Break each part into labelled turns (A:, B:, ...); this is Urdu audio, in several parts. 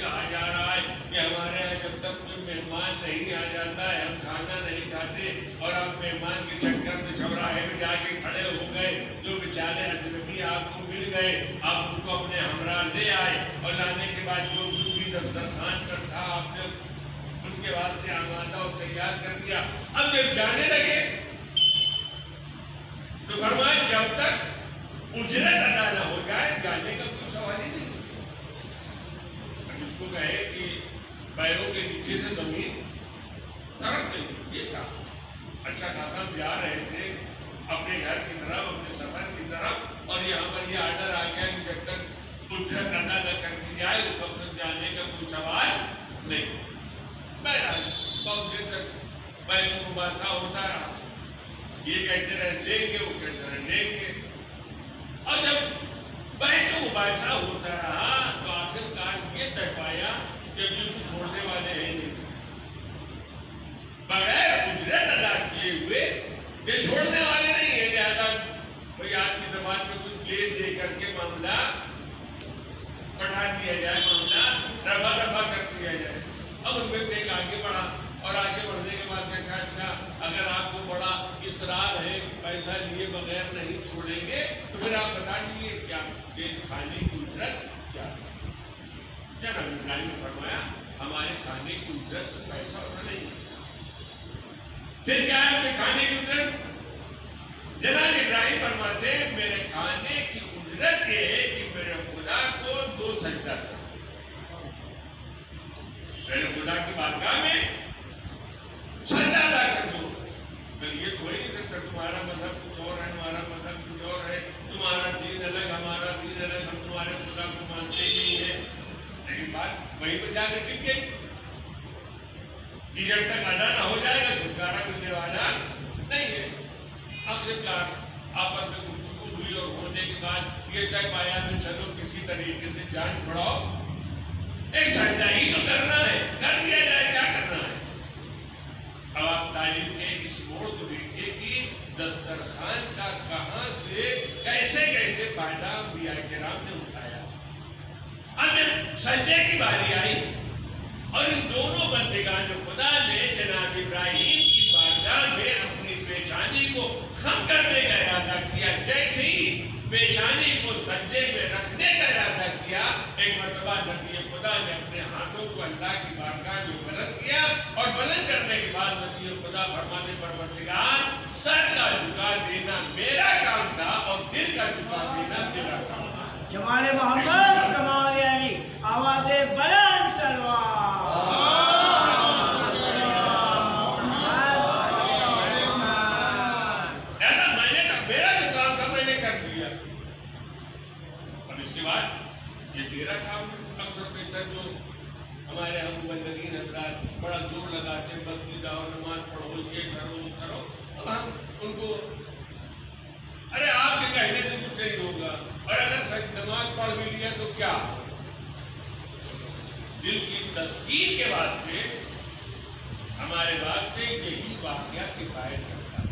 A: کہا جا رہا ہے کہ ہمارے یہاں جب تک کوئی مہمان نہیں آ جاتا ہے ہم کھانا نہیں کھاتے، اور آپ مہمان کے چکر میں چوراہے میں جا کے کھڑے ہو گئے، جو بیچارے اجنبی آپ کو مل گئے آپ ان کو اپنے ہمراہ لے آئے، اور لانے کے بعد جو کچھ بھی دسترخوان پر تھا آپ نے ان کے واسطے آمادہ اور تیار کر دیا، اب جب جانے لگے تو فرمایا جب تک اجرت ادا نہ ہو جائے جانے کا کوئی سوال ہی نہیں۔ اب اس کو کہے کہ پیروں کے نیچے سے زمین سڑک نہیں، یہ تھا اچھا خاصا ہم جا رہے تھے اپنے گھر کی طرف، اپنے سفر کی طرف، اور یہاں پر یہ آرڈر آ گیا کہ جب تک اجرت ادا نہ کر دی جائے اس وقت جانے کا کوئی سوال نہیں۔ بہرحال بہت دیر تک بحث و مباحثہ ہوتا رہا، یہ کہتے رہے لیں گے، وہ کہتے رہے لیں گے، اور جب بحث و مباحثہ ہوتا رہا تو آخرکار یہ طے پایا کہ بالکل چھوڑنے والے ہیں نہیں، بغیر اجرت ادا کیے ہوئے یہ چھوڑنے والے نہیں ہیں، لہٰذا بھائی آج کی زبان میں کچھ دے کر کے معاملہ بڑھا دیا جائے، معاملہ رفع کر دیا جائے۔ اب ان میں سے ایک آگے بڑھا، اور آگے بڑھنے کے بعد دیکھا اچھا اگر آپ کو بڑا اصرار ہے پیسہ لیے بغیر نہیں چھوڑیں گے تو پھر آپ بتا دیجیے کیا کھانے کی اجرت کیا ہے؟ جناب ابراہیم نے فرمایا ہمارے کھانے کی اجرت تو پیسہ ہونا نہیں، پھر کیا ہے اپنے کھانے کی اجرت؟ جناب ابراہیم فرماتے ہیں میرے کھانے کی اجرت یہ ہے کہ میرے خدا کو 2 سجدہ کرو، میرے خدا کی بارگاہ میں سجدہ ادا کر دو۔ پھر یہ کوئی نہیں سکتا تمہارا مذہب کچھ اور ہے، ہمارا مذہب کچھ اور ہے، تمہارا دین الگ ہمارا دین الگ، ہم تمہارے خدا کو مانتے ہی نہیں ہیں، لیکن بات وہیں پہ جا کے ٹک گئی کہ جب تک ادا نہ ہو جائے گا چھٹکارا ملنے والا نہیں ہے۔ آخرکار آپس میں گفتگو ہوئی اور ہونے کے بعد یہ طے پایا کہ چلو کسی طریقے سے جان چھڑاؤ، ایک سجدہ ہی تو کرنا ہے، کر دیا جائے، کیا کرنا ہے۔ اب آپ تعلیم کے اس موڑ کو دیکھیے کہ دسترخوان کا کہاں سے کیسے کیسے فائدہ انبیاء کرام نے اٹھایا۔ اب جب سجدے کی باری آئی اور ان دونوں بندگان خدا نے جناب ابراہیم کی بارگاہ میں اپنی پیشانی کو خم کرنے کا ارادہ کیا، جیسے ہی پیشانی کو سجدے میں رکھنے کا ارادہ کیا، ایک مرتبہ نبی خدا نے اپنے ہاتھوں کو اللہ کی بارگاہ میں بلند کیا، اور بلند کرنے کے بعد نبی خدا فرماتے پروردگار سر کا جھکا دینا میرا کام تھا اور دل کا جھکا دینا تیرا کام تھا۔
B: جمال محمد کمال علی، آواز بلند سلوات۔
A: یہ تیرا کام اکثر بہتر جو ہمارے ہم مبلغین حضرات بڑا زور لگاتے ہیں مسجد جاؤ نماز پڑھو یہ کرو وہ کرو، اب ہم ان کو ارے آپ کے کہنے سے کچھ نہیں ہوگا، اور اگر نماز پڑھ بھی لیا تو کیا؟ دل کی تسکین کے واسطے ہمارے واسطے یہی واقعہ کفایت کرتا ہے۔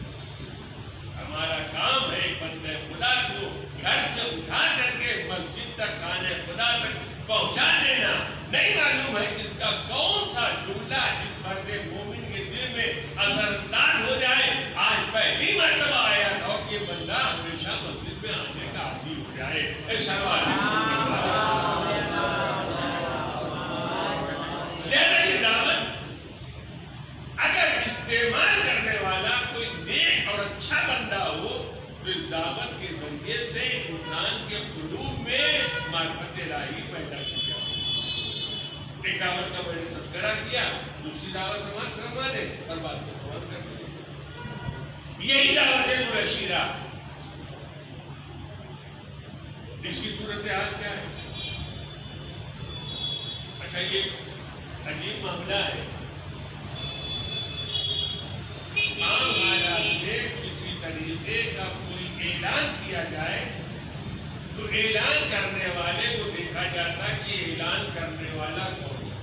A: ہمارا کام ہے بندے خدا کو گھر سے اٹھا کر کے مسجد تک خانے خدا تک پہنچا دینا۔ نہیں معلوم ہے اس کا کون سا جملہ اس مرد مومن کے دل میں اثر انداز ہو جائے۔ آج پہلی مرتبہ آیا تھا کہ یہ بندہ ہمیشہ مسجد میں آنے کا عادی ہو جائے۔ ایک سوال یہ دعوت اگر استعمال کرنے والا کوئی نیک اور اچھا بندہ ہو تو اس دعوت کے ذریعے سے انسان کے قلوب میں معرفت الہی پیدا کی جائے۔ ایک دعوت کا میں نے تذکرہ کیا، دوسری دعوت سماعت کروا دے اور بات کو فوراً کر دے، یہی دعوت ہے مرشیرہ۔ اس کی صورتحال کیا ہے؟ اچھا یہ عجیب معاملہ ہے، عام حالات میں کسی طریقے کا کوئی اعلان کیا جائے تو اعلان کرنے والے کو دیکھا جاتا کہ اعلان کرنے والا کون ہے،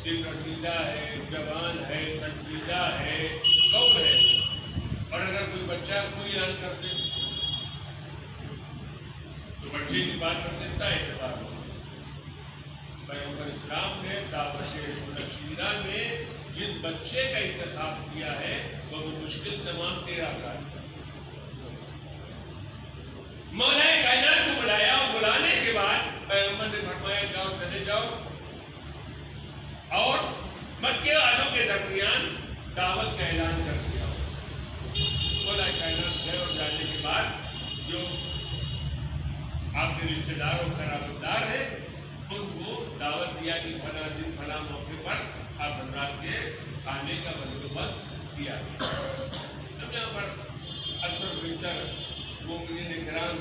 A: صرف رسیدہ ہے، جوان ہے، سنجیدہ ہے، کون ہے؟ اور اگر کوئی بچہ کوئی اعلان کرتے تو بچے کی بات کر دیتا ہے اعتبار ہو، پیغمبر اسلام نے دعوت رسیدہ میں جس بچے کا انتخاب کیا ہے وہ مشکل تمام 13 سال کا مولا کائنات کو بلایا اور بلانے کے بعد پیغمبر نے فرمایا جاؤ چلے جاؤ اور مکے والوں کے درمیان دعوت کا اعلان کر دیا. مولا کائنات گئے اور جانے کے بعد جو آپ کے رشتے دار اور قرابتدار ہیں ان کو دعوت دیا کہ فلاں دن فلاں موقع پر آپ حضرات کے کھانے کا بندوبست کیا. اب یہاں پر اکثر بیشتر مومنین اکرام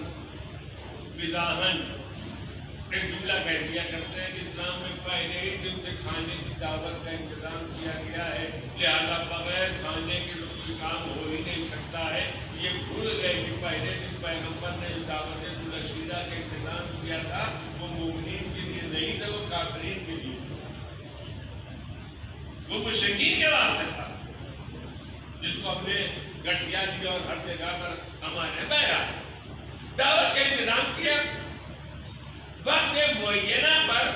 A: بداہن ایک جملہ کہہ دیا کرتے ہیں کہ اسلام میں پہلے ہی دن سے کھانے کی دعوت کا انتظام کیا گیا ہے, لہذا بغیر کھانے کے کام ہو ہی نہیں سکتا ہے. یہ بھول گئے کہ پہلے دن پیغمبر نے جو دعوت رسیدہ کا انتظام کیا تھا وہ مومنین کے لیے نہیں تھا, وہ کافرین کے لیے وہ مشرکین کے واسطے تھا, جس کو ہم نے گٹھیا دیا اور ہر جگہ پر ہمارے بہرا دعوت کا انتظام کیا. وقت معینہ پر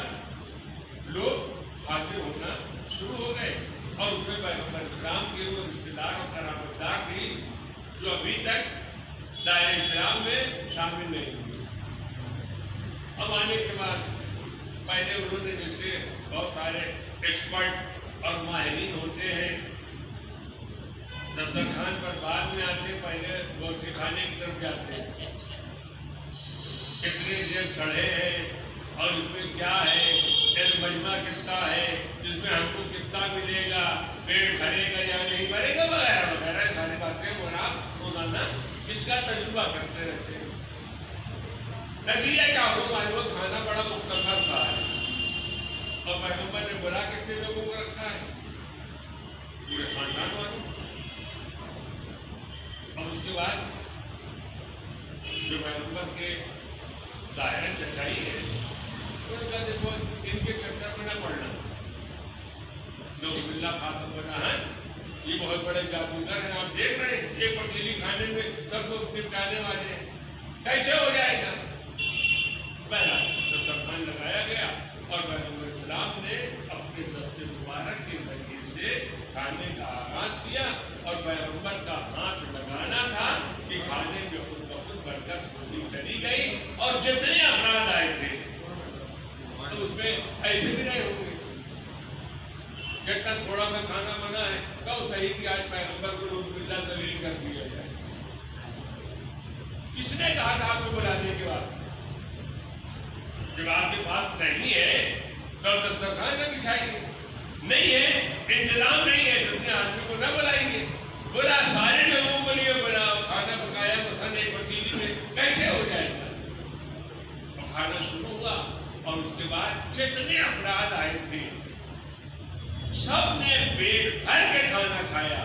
A: لوگ حاضر ہونا شروع ہو گئے اور اس میں پیغمبر اسلام کے وہ رشتے دار اور قرابتدار بھی جو ابھی تک دائرہ اسلام میں شامل نہیں ہوئے. اب آنے کے بعد پہلے انہوں نے جیسے بہت سارے ایکسپرٹ اور ماہرین ہوتے ہیں دسترخوان پر بعد میں آتے, پہلے وہ سکھانے کی طرف جاتے ہیں کتنے دیر چڑھے ہیں اور اس میں کیا ہے, علم مجمع کتنا ہے, اس میں ہم کو کتنا ملے گا, پیٹ بھرے گا یا نہیں بھرے گا وغیرہ وغیرہ ساری باتیں مولانا اس کا تجربہ کرتے رہتے ہیں. نتیجہ کیا ہو معلوم کھانا بڑا مختصر تھا اور پیغمبر نے بلا کتنے لوگوں کو رکھا ہے, پورے خاندان والوں. اور اس کے بعد جو پیغمبر کے ظاہر سچائی ہے ان کا دیکھو ان کے چکر میں نہ پڑنا. نعوذ باللہ خاتم بنا ہے, یہ بہت بڑے جادوگر ہیں, آپ دیکھ رہے ہیں ایک پتیلی کھانے میں سب کو نپٹانے والے ہیں, کیسے ہو جائے گا. پہلا دسترخوان لگایا گیا اور پیغمبر اسلام نے اپنے دست مبارک کے ذریعے سے کھانے کا آغاز کیا اور پیغمبر کا ہاتھ لگانا تھا کہ کھانے میں خود بخود برکت ہوتی چلی گئی اور جتنے افراد آئے تھے تو اس میں ایسے بھی نہیں ہوں گے جتنا تھوڑا سا کھانا بنا ہے تو صحیح کہ آج پیغمبر کو نعوذ باللہ ذلیل کر دیا جائے. کس نے کہا تھا آپ کو بلانے کے بعد جب آپ کے پاس نہیں ہے تو دسترخوان نہ بچھائیے, نہیں ہے انتظام نہیں ہے تو اپنے آدمی کو نہ بلائیں گے. بولا سارے لوگوں کے لیے بلاؤ, کھانا پکایا مثلاً ایک پتیلی میں کیسے ہو جائے گا. اور کھانا شروع ہوا اور اس کے بعد جتنے افراد آئے تھے سب نے پیٹ بھر کے کھانا کھایا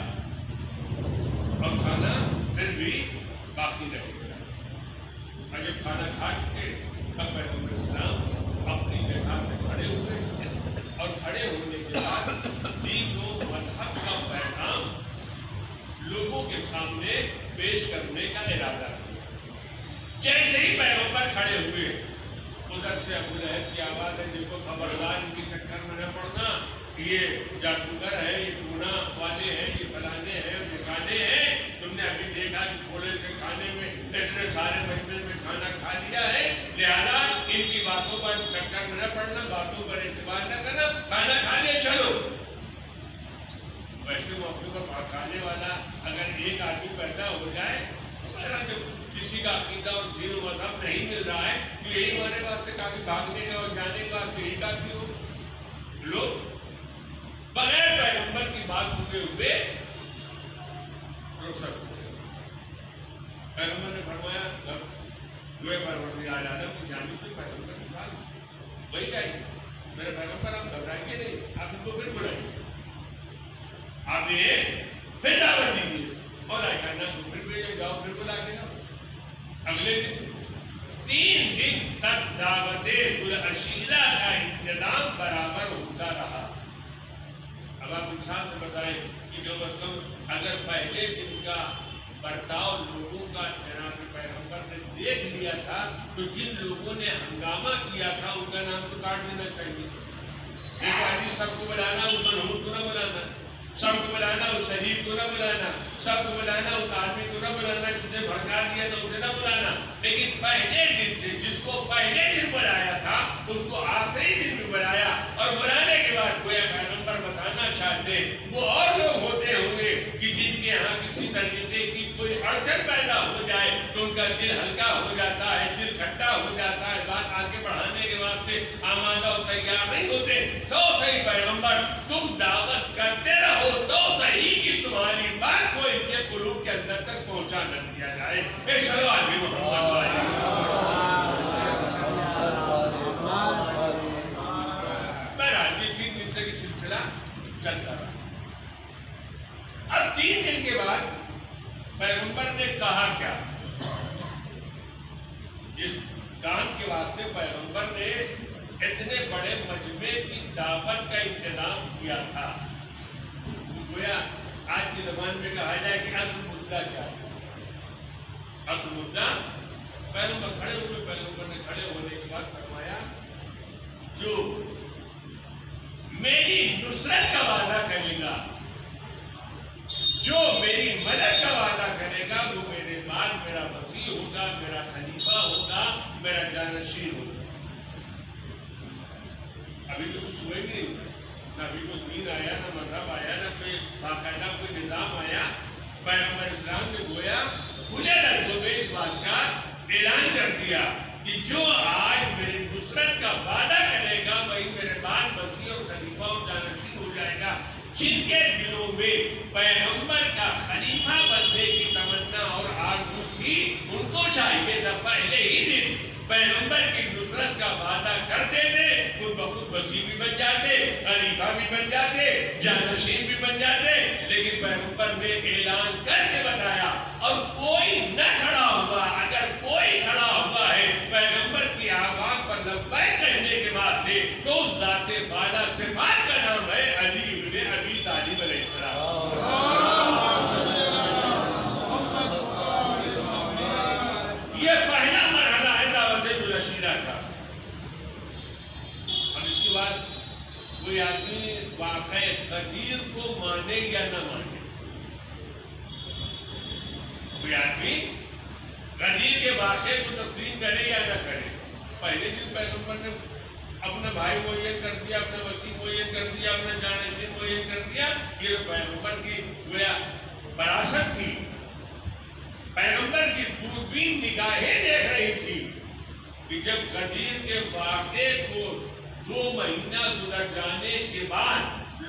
A: اور کھانا پھر بھی باقی رہ گیا. اور جب کھانا کھا چکے تب پیغمبر اسلام اپنی جگہ سے کھڑے ہوئے اور کھڑے ہونے کے بعد دین و مذہب کا پیغام لوگوں کے سامنے پیش کرنے کا ارادہ کیا. جیسے ہی پیغمبر کھڑے ہوئے ادھر سے ابو لہب کی آواز ہے, دیکھو خبردار ان کے چکر میں نہ پڑنا, یہ جادوگر ہے, یہ ٹونا والے ہیں, یہ فلانے ہیں, ٹھکانے ہیں. تم نے ابھی دیکھا کہ تھوڑے سے کھانے میں اتنے سارے مجمع میں کھانا کھا لیا ہے, لہذا ان کی باتوں پر چکر میں نہ پڑنا, باتوں پر اعتبار نہ کرنا, کھانا کھا لے چلو. ویسے موقع پر کھانے والا اگر ایک آدمی پیدا ہو جائے تو کسی کا عقیدہ اور دین و مذہب نہیں مل رہا ہے تو یہی ہمارے واسطے کافی بھاگنے کا اور جانے کا یہی کافی ہو. لوگ بغیر پیغمبر کی بات سنے ہوئے رخصت ہوئے. پیغمبر نے فرمایا جو پروردگار عالم کی جانب سے پیغمبر کی بات وہی جائے, میرے پیغمبر آپ گھبرائیں گے نہیں, آپ ان کو پھر بلائیں گے, آپ انہیں پھر دعوت دیجیے اور کہنا تو پھر بھیجے جاؤ, پھر بلا کے جاؤ. اگلے دن 3 دن تک دعوت العشیرہ کا انتظام برابر ہوتا رہا. اب آپ انسان سے بتائیں کہ جو مطلب اگر پہلے دن کا برتاؤ لوگوں کا جناب پیغمبر نے دیکھ لیا تھا تو جن لوگوں نے ہنگامہ کیا تھا ان کا نام تو کاٹ دینا چاہیے. سب کو بلانا اس منحوس کو نہ بلانا، سب کو بلانا اس شہید کو نہ بلانا، سب کو بلانا اس آدمی کو نہ بلانا جس نے بھڑکا دیا تو اسے نہ بلانا، لیکن پہلے دن سے جس کو پہلے دن بلایا تھا اس کو آخری دن بھی بلایا، اور بلانے کے بعد گویا پیغمبر بتانا چاہتے وہ اور لوگ ہوتے ہوں گے کہ جن کے یہاں کسی طریقے کی کوئی اڑچن پیدا ہو جائے تو ان کا دل ہلکا ہو جاتا ہے، دل ٹھنڈا ہو جاتا ہے، بات آگے بڑھانے کے واسطے آمادہ و تیار نہیں ہوتے، تو صحیح پیغمبر تم دعوت کرتے رہو تو صحیح کہ تمہاری بات کو ان کے قلوب کے اندر تک پہنچا نہ دیا جائے۔ اے صلوات بھی محمد کی سلسلہ چلتا رہا۔ اب 3 دن کے بعد پیغمبر نے کہا کیا؟ اس کام کے واسطے پیغمبر نے اتنے بڑے مجمع کی دعوت کا انتظام کیا تھا۔ گویا آج کی زبان میں کہا جائے کہ اصل مدعا کیا ہے؟ اصل مدعا پیغمبر کھڑے ہوئے، پیغمبر نے کھڑے ہونے کے بعد فرمایا جو میری نصرت کا وعدہ کرے گا، جو میری مدد کا وعدہ کرے گا، وہ میرے بعد میرا وسیع ہوگا، میرا خلیفہ ہوگا، میرا جانشین ہوگا۔ ابھی تو کچھ ہوئے نہیں، نہ ابھی کوئی دین آیا، نہ مذہب آیا، نہ کوئی باقاعدہ کوئی نظام آیا۔ پیغمبر اسلام نے گویا کھلے لفظوں میں اس بات کا اعلان کر دیا کہ جو آج میری نصرت کا وعدہ کرے گا وہی میرے بعد وسیع اور خلیفہ اور جانشین ہو جائے گا۔ جن کے دلوں میں پیغمبر کا خلیفہ بننے کی تمنا اور آرزو تھی ان کو چاہیے تھا پہلے ہی دن پیغمبر کی نصرت کا وعدہ کر دیتے، خود بخود وسیع بھی بن جاتے، خلیفہ بھی بن جاتے، جانشین بھی بن جاتے، لیکن پیغمبر نے اعلان کر کے بتایا۔ اور کوئی نہ کھڑا ہوا، اگر کوئی کھڑا ہوا ہے پیغمبر کی آواز پر لبیک کہنے کے بعد سے تو اس ذات بالا صفات کا نام ہے علی بن ابی طالب علیہ السلام۔ یہ پہلا مرحلہ ہے دعوت العشیرہ کا۔ اب اس کے بعد کوئی آدمی واقعہ غدیر کو مانے یا نہ مانے، کوئی آدمی غدیر کے واقعے کو تسلیم کرے یا نہ کرے، پہلے دن پیغمبر نے اپنا بھائی معین کر دیا، اپنا وسیع معین کر دیا، اپنا جانشین معین کر دیا، یہ پیغمبر کی گویا وراثت تھی، پیغمبر کی دوربین نگاہیں دیکھ رہی تھی کہ جب غدیر کے واقعے کو 2 مہینہ گزر جانے کے بعد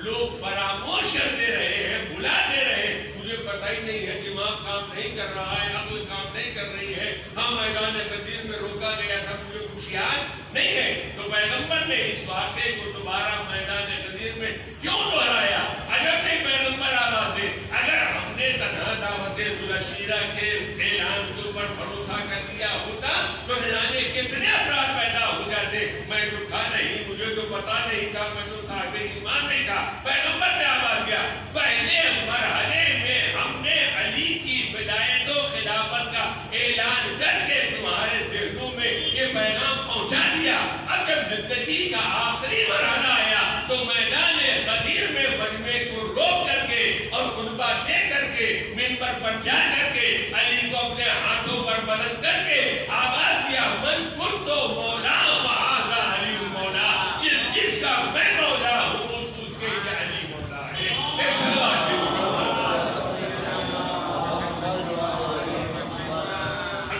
A: لوگ فراموش کرتے رہے ہیں، بھلاتے رہے، مجھے پتہ ہی نہیں ہے، دماغ کام نہیں کر رہا ہے، عقل کام نہیں کر رہی ہے، ہاں میدان غدیر میں روکا گیا تھا، مجھے کچھ یاد نہیں ہے، تو پیغمبر نے اس واقعے کو دوبارہ میدان غدیر میں کیوں دہرایا؟ اگر نہیں پیغمبر آواز دے، اگر ہم نے تنہا دعوت العشیرہ کے اعلان کے اوپر بھروسہ کر دیا ہوتا تو نہ جانے کتنے افراد پیدا ہو جاتے، میں تو تھا نہیں، مجھے تو پتا نہیں تھا، میں تو صاحب ایمان نہیں تھا۔ پیغمبر نے آواز دیا، پہلے مرحلے میں ہم نے علی کی ولایت و خلافت کا اعلان کر کے تمہارے دلوں میں یہ پیغام پہنچا دیا، اب جب زندگی کا آخری مرحلہ آیا تو میدان غدیر میں مجمع کو روک کر کے اور خطبہ دے کر کے منبر پر جا کر کے علی کو اپنے ہاتھوں پر بلند کر کے آواز دیا، من کنت مولا فہذا علی مولا، جس کا میں مولا ہوں اس کے لیے علی مولا ہے۔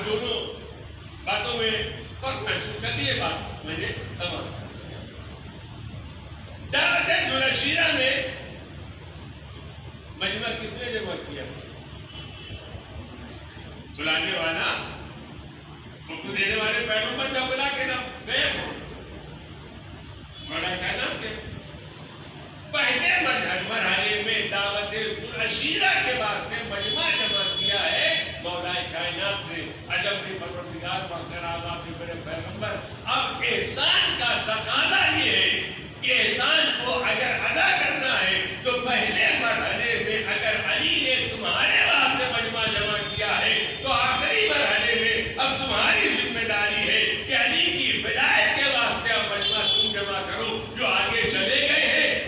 A: دونوں باتوں میں فرق محسوس کر لیے، بات میں نے تمام دعوت العشیرہ میں مجمع کس نے جمع کیا؟ بلانے والا، حکم دینے والے پیغمبر جب بلا کے نام گئے ہو بڑا کا نام کیا؟ پہلے مرحلے میں دعوت العشیرہ کے بعد میں مجمع جمع کیا ہے مولا کائنات نے، عجب نے پروردگار پاک آباد کے میرے پیغمبر۔ اب احسان کا تقاضا یہ ہے کہ احسان کو اگر ادا کرنا ہے تو پہلے مرحلے میں اگر علی نے تمہارے واسطے مجمع جمع کیا ہے تو آخری مرحلے میں اب تمہاری ذمہ داری ہے کہ علی کی ولایت کے واسطے اب مجمع تم جمع کرو۔ جو آگے چلے گئے ہیں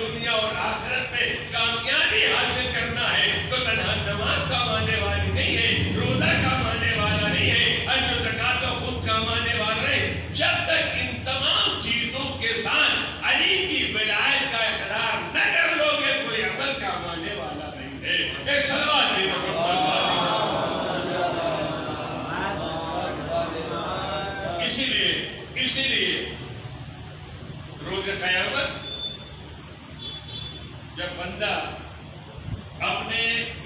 A: دنیا اور آخرت میں کامیابی حاصل کرنا ہے تو تنہا نماز کمانے والی نہیں ہے، روزہ کمانے والا نہیں ہے، حج و زکات و خود کمانے والا نہیں، جب تک ان تمام چیزوں کے ساتھ علی کی ولایت کا اقرار نہ کر لو گے کوئی عمل کمانے والا نہیں ہے۔ ایک صلوات بھی محمد اسی لیے روز قیامت جب بندہ اپنے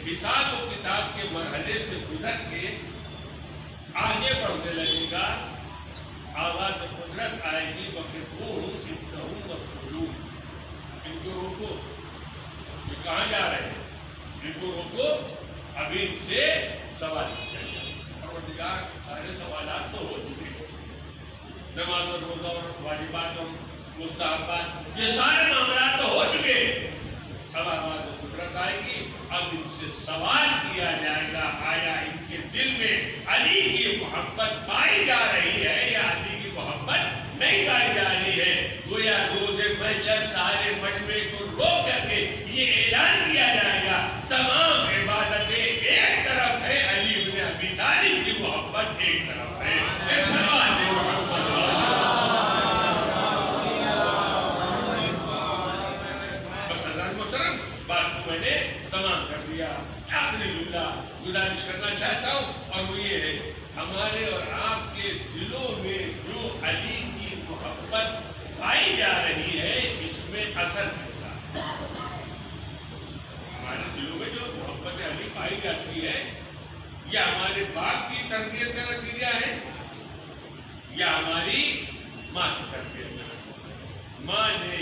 A: حساب و کتاب کے مرحلے سے گزر کے آگے بڑھنے لگے گا، آواز قدرت آئے گی، وقفوہم انہم مسئولون، ان کو روکو، یہ کہاں جا رہے ہیں، ان کو روکو، ابھی ان سے سوال کیا جائے۔ پروردگار سارے سوالات تو ہو چکے ہیں، نماز اور روزہ اور واجبات اور مستحبات یہ سارے معاملات تو ہو چکے ہیں، اب آواز قدرت آئے گی، اب ان سے سوال کیا جائے گا آیا ان کے دل میں علی کی محبت پائی جا رہی ہے یا علی کی محبت نہیں پائی جا رہی ہے۔ گویا روز محشر سارے مجمع کو روک کر کے یہ اعلان کیا جائے گا تمام عبادتیں ایک طرف ہے، علی بن ابی طالب کی محبت ایک طرف ہے۔ ایک سوال ہے محبت بات کو میں نے تمام کر دیا۔ آخری جملہ گزارش کرنا چاہتا ہوں اور وہ یہ ہے، ہمارے اور آپ کے دلوں میں جو علی کی محبت پائی جا رہی ہے اس میں اثر کس کا؟ ہمارے دلوں میں جو محبت علی پائی جاتی ہے یا ہمارے باپ کی تربیت کا نتیجہ ہے یا ہماری ماں کی تربیت کا نتیجہ ہے؟ ماں نے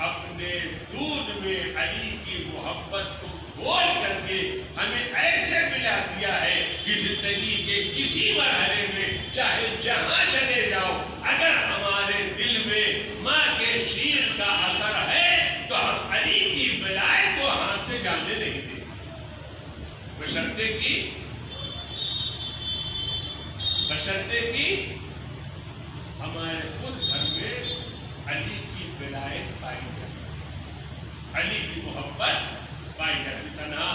A: اپنے دودھ میں علی کی محبت کو گھول کر کے ہمیں ایسے ملا دیا ہے کہ زندگی کے کسی مرحلے میں چاہے جہاں چلے جاؤ اگر ہمارے دل میں ماں کے شیر کا اثر ہے تو ہم علی کی ولایت کو ہاتھ سے جانے نہیں دیں، بشرطے کی ہمارے خود گھر میں علی کی ولایت پائی جاتی، علی کی محبت پائی جاتی، تنہا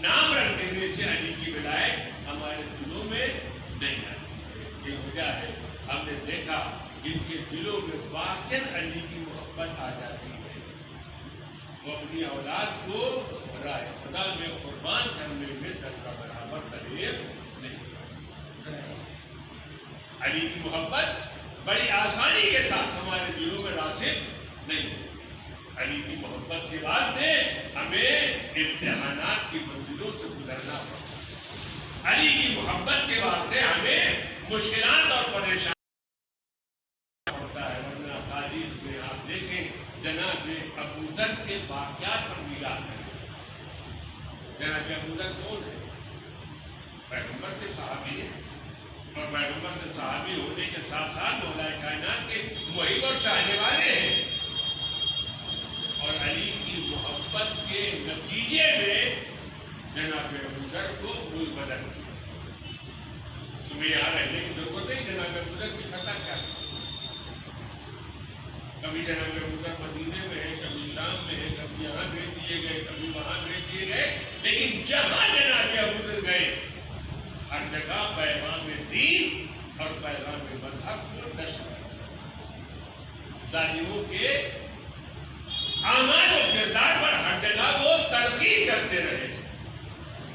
A: نام رکھ دینے سے علی کی ولایت ہمارے دلوں میں نہیں آتی۔ یہ وجہ ہے ہم نے دیکھا جن کے دلوں میں واقعی علی کی محبت آ جاتی ہے وہ اپنی اولاد کو راہ خدا میں قربان کرنے میں ذرہ برابر ترغیب نہیں کرتے۔ علی کی محبت بڑی آسانی کے ساتھ ہمارے دلوں میں راسخ نہیں ہوتی۔ علی کی محبت کے بعد سے ہمیں امتحانات کی منزلوں سے گزرنا پڑتا ہے، علی کی محبت کے بعد سے ہمیں مشکلات اور پریشانی ہوتا ہے، ورنہ تاریخ میں آپ دیکھیں جناب ابو ذر کے واقعات پر نگاہ کریں۔ جناب ابو ذر کون ہے؟ پیغمبر کے صحابی ہیں اور پیغمبر کے صحابی ہونے کے ساتھ ساتھ مولا کائنات کے محب اور چاہنے والے ہیں، اور علی کی محبت کے نتیجے میں جناب ابو ذر کو ملک بدل دیا۔ تمہیں یہاں رہنے کی ضرورت ہے، جناب ابو ذر کی خطا کیا ہے؟ کبھی جناب ابو ذر مدینے میں ہے، کبھی شام میں ہے، کبھی یہاں بھیج دیے گئے، کبھی وہاں بھیج دیے گئے، لیکن جہاں جناب ابو ذر گئے ہر جگہ پیغام دین اور پیغام مذہب کو نشر کیا، ظالموں کے اعمال و کردار پر ہر جگہ وہ تنقید کرتے رہے۔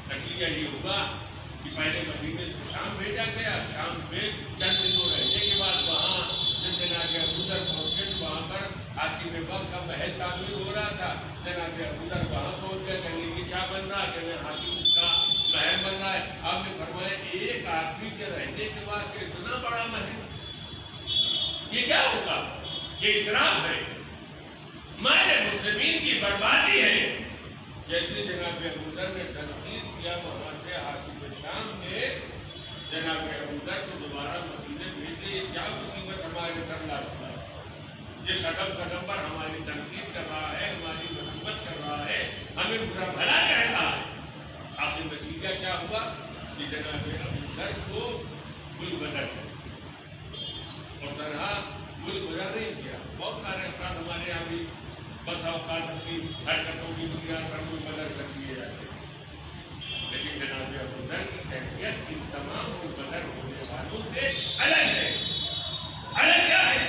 A: نتیجہ یہ ہوگا کہ پہلے مدینے سے شام بھیجا گیا، شام میں چند دنوں رہنے کے بعد وہاں جب جناب ابو ذر پہنچے تو وہاں پر حاکم وقت کا محل تعمیر ہو رہا تھا، جناب ابو ذر وہاں پہنچ گئے، کہیں کہ کیا بن رہا ہے، کہ حاکم کا محل بن رہا ہے۔ آپ نے فرمایا ایک آدمی کے رہنے کے بعد اتنا بڑا محل، یہ کیا ہوگا؟ یہ اسراف ہے، مال مسلمین کی بربادی ہے۔ جیسے جناب ابو ذر نے تنقید کیا وہاں سے حاکم شام نے جناب ابو ذر کو دوبارہ مدینے بھیج دیا، کیا مصیبت ہمارے سر لاتا ہے، یہ قدم قدم پر ہماری تنقید کر رہا ہے، ہماری مذمت کر رہا ہے، ہمیں برا بھلا کہہ رہا ہے۔ آخر نتیجہ کیا ہوا کہ جناب ابو ذر کو ملک بدل گیا، اور طرح ملک بدل نہیں کیا، بہت سارے افراد ہمارے یہاں بھی بس اوقات اپنی حرکتوں کی بنیاد پر کوئی بدل کر دیے جاتے ہیں، لیکن جناب ابو ذر کی کیفیت ان تمام بدل ہونے والوں سے الگ ہے۔ الگ کیا ہے؟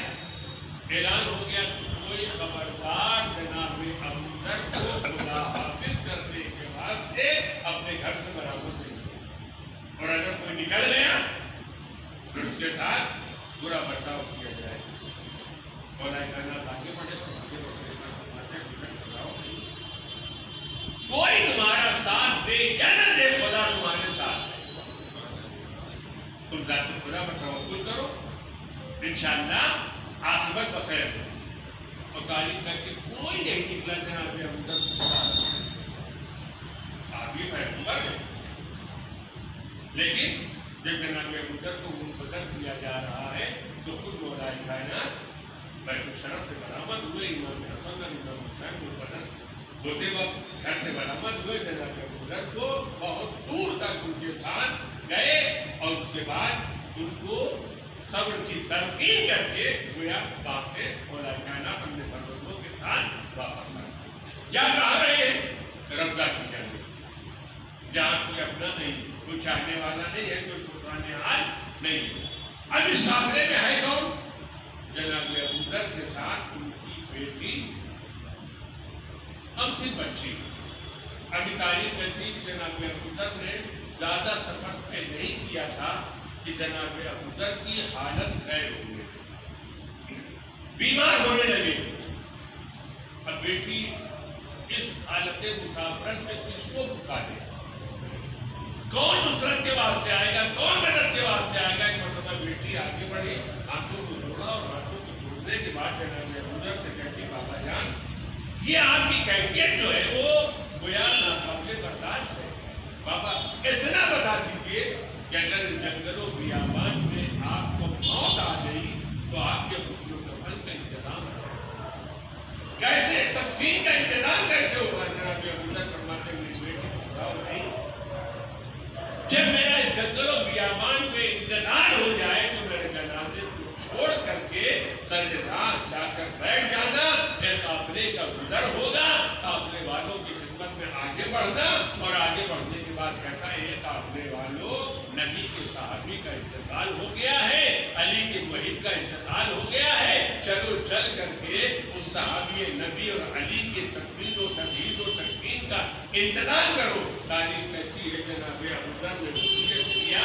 A: اعلان ہو گیا کوئی خبردار جناب ابو ذر کو خدا حافظ کرنے کے بعد سے اپنے گھر سے برآمد نہیں ہو، اور اگر کوئی نکل گیا پھر اس کے ساتھ برا برتاؤ کیا جائے۔ اور آگے بڑھے کوئی تمہارا ساتھ دے یا نہ دے، خدا تمہارے ساتھ ہے۔ تم ذات خدا پر توکل کرو، انشاءاللہ عاقبت بخیر ہو۔ اور تعلیم کر کے کوئی نہیں نکلا جناب ابو ذر آپ یہ پیغمبر ہے، لیکن جب جناب ابو ذر کو منتظر کیا جا رہا ہے تو خود مولا کائنات بیت الشرف سے برآمد ہوئے، امام حسن اور امام حسین منتظر ہوتے وقت گھر سے برآمد ہوئے، جناب ابو ذر کو بہت دور تک ان کے ساتھ گئے اور اس کے بعد ان کو صبر کی تلقین کر کے گویا باپ سے مولا کائنات اپنے فرزندوں کے ساتھ واپس آئے۔ یا کہاں رہے رمضا کی جانب، جہاں کوئی اپنا نہیں، کوئی چاہنے والا نہیں ہے، کوئی پرسانے حال نہیں ہے۔ اب اس قافلے میں ہے کون؟ جناب ابو ذر کے ساتھ ان کی بیٹی ہم صرف بچی۔ ابھی تعریف کرتی کہ جناب ابو ذر نے زیادہ سفر طے نہیں کیا تھا کہ جناب ابو ذر کی حالت غیر ہو گئی، بیمار ہونے لگے۔ اب بیٹی اس حالت مسافرت میں کس کو پکارے؟ کون نصرت کے واسطے آئے گا؟ کون مدد کے واسطے آئے گا؟ ایک مرتبہ بیٹی آگے بڑھی، ہاتھوں کو جوڑا اور ہاتھوں کو جوڑنے کے بعد جناب ابو ذر سے کہتی بابا جان یہ آپ کی کیفیت جو ہے وہ گویا ناقابل برداشت ہے، بابا اتنا بتا دیجیے کہ اگر جنگلوں بیابان میں آپ کو موت آ گئی تو آپ کے غسل و کفن کا انتظام کیسے، تقسیم کا انتظام کیسے ہوگا؟ جناب ابو ذر فرماتے ہیں میری بیٹی کو بتاؤ نہیں، جب میرا جنگلوں بیابان میں انتظار ہو جائے تو میرے جنازے کو چھوڑ کر کے سر راہ جا کر بیٹھ جانا، اس قافلے کا گزر ہوگا، قافلے والوں کی خدمت میں آگے بڑھنا، اور آگے بڑھنے کے بعد کہتا ہے یہ قافلے والوں نبی کے صحابی کا انتقال ہو گیا ہے، علی کے محب کا انتقال ہو گیا ہے، چلو چل کر کے اس صحابی نبی اور علی کے تقدیر و تقدیر و تقدیم کا انتظام کرو۔ تاریخ کہتی ہے جناب ابو ذر نے وصیت کیا،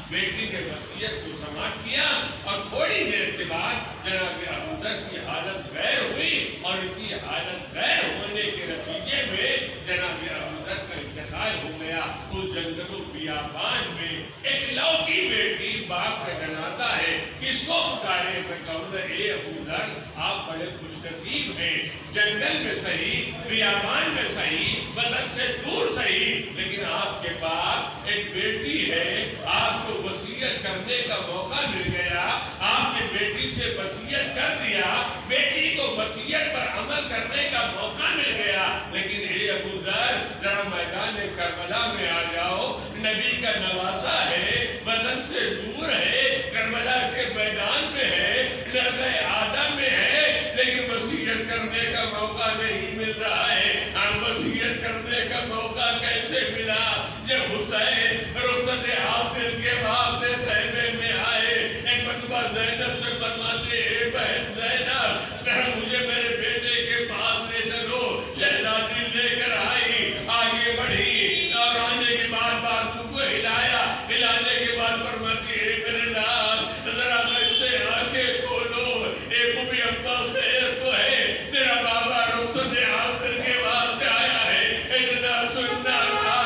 A: بیٹی نے وصیت کو سماعت کیا، اور تھوڑی دیر کے بعد جناب ابو ذر کی حالت غیر ہوئی، اور اسی حالت غیر ہونے کے نتیجے میں جناب ابو ذر کا انتقال ہو گیا۔ اس جنگلوں بیابان میں ایک لوکی بیٹی باپ کا جنازہ ہے، کس کو پکارے؟ میں کہوں گا اے ابو ذر آپ بڑے خوش نصیب ہیں، جنگل میں صحیح، بیابان میں صحیح، وطن سے دور صحیح، لیکن آپ کے پاس ایک بیٹی ہے، آپ کو وصیت کرنے کا موقع مل گیا، آپ نے بیٹی سے وصیت کر دیا، بیٹی کو وصیت پر عمل کرنے کا موقع مل گیا، لیکن اے ابو ذر ذرا میدان کربلا میں آ جاؤ، نبی کا نواسا ہے، وطن سے دور ہے، کربلا کے میدان میں ہے، لرزہ آدم میں ہے، لیکن وصیت کرنے کا موقع نہیں مل رہا ہے۔ ہم وصیت کرنے کا موقع کیسے ملا؟ جب حسین رخصت حاصل کے بعد صحبے میں آئے، ایک مرتبہ زینب سے فرماتے اے بہن زینب ذرا مجھے میرے بیٹے کے پاس لے چلو، شہزادی لے کر آئی، آگے بڑھی اور آنے کے بعد بازو کو ہلانے کے بعد فرماتی اے میرے لال ذرا مجھ سے آنکھیں کھولو، اے بوبی ابا خیر تو ہے، تیرا بابا رخصت حاصل کے بعد سے آیا ہے، اتنا سننا تھا،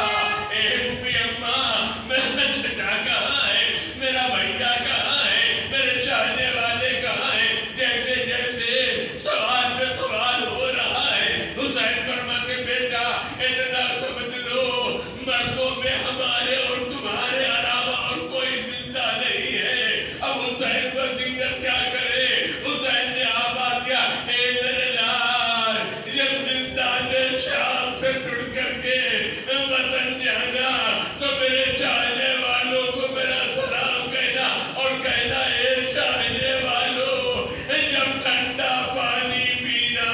A: اے بوبی ابا میرا چچا کہاں ہے، میرا بھیا کہاں ہے، میرے چاہنے والے کہاں ہیں؟ جیسے جیسے سوال میں سوال ہو رہا ہے، حسین فرماتے بیٹا اتنا سمجھ لو مردوں میں ہمارے اور تمہارے علاوہ اور کوئی زندہ نہیں ہے۔ اب حسین وصیت کیا کرے؟ حسین نے آباد کیا اے میرے لال جب زندہ نے شام سے جڑ کر کے وطن جانا تو میرے چاہنے والوں کو میرا سلام کہنا، اور کہنا اے چاہنے والوں جب ٹھنڈا پانی پینا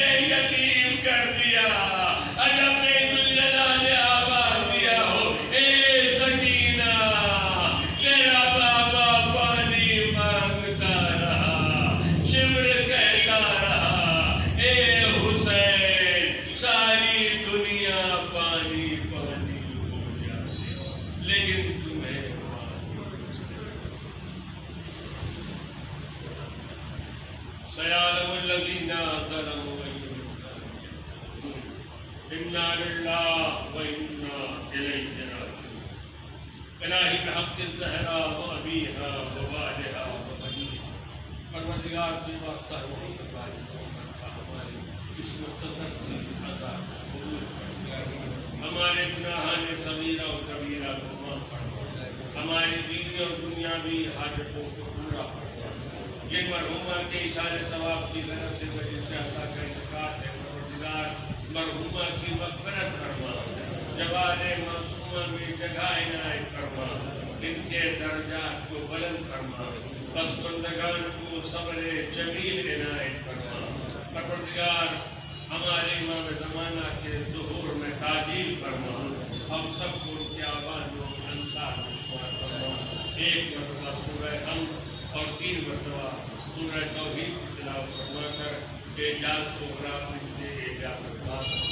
A: نے یتیم کر دیا عجب نہیں دنیا نے آباد دیا ہو اے سکینہ تیرا بابا پانی مانگتا رہا شمر کہتا رہا اے حسین ساری دنیا پانی پانی ہو جاتی لیکن تمہیں سيعلم الذين ظلموا إنا لله وإنا إليه راجعون إلهي بحق الزهراء وأبيها ووالدها وبنيها پروردگار کی واسطہ نہیں ہماری اس مختصر سی عذاب قبول فرما ہمارے گناہان صغیرہ و کبیرہ کو معاف فرما ہماری دینی اور دنیاوی حاجتوں کو پورا فرما جن مرحومہ کے اشارے ثواب کی طرف سے وجہ سے اللہ کا انتقال ہے پروردگار مرحومہ کی مغفرت فرما جواد معصومہ میں جگہ عنایت فرما ان کے درجات کو بلند فرما پسماندگان کو صبر جمیل عنایت فرما پروردگار ہمارے امام زمانہ کے ظہور میں تعجیل فرما ہم سب کو ان کے آباد و انصار میں شمار فرما ایک مرتبہ سورہ حمد اور 3 مرتبہ سورہ توحید کی تلاوت فرما کر اعجاز کو برابر سے اعجاز